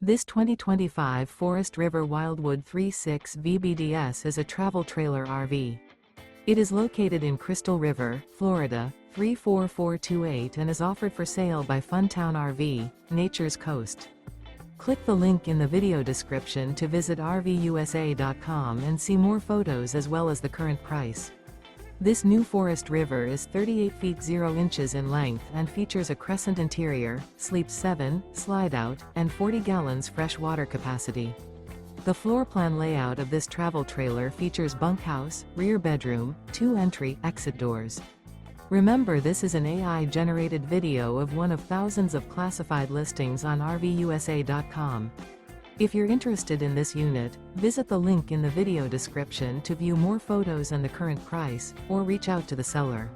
This 2025 Forest River Wildwood 3.6 VBDS is a travel trailer RV. It is located in Crystal River, Florida, 34428 and is offered for sale by Funtown RV, Nature's Coast. Click the link in the video description to visit RVUSA.com and see more photos as well as the current price. This new Forest River is 38 feet 0 inches in length and features a CRESCENT interior, sleeps 7, Slideout, and 40 gallons fresh water capacity. The floor plan layout of this travel trailer features bunkhouse, rear bedroom, 2 entry/exit doors. Remember, this is an AI-generated video of one of thousands of classified listings on RVUSA.com. If you're interested in this unit, visit the link in the video description to view more photos and the current price, or reach out to the seller.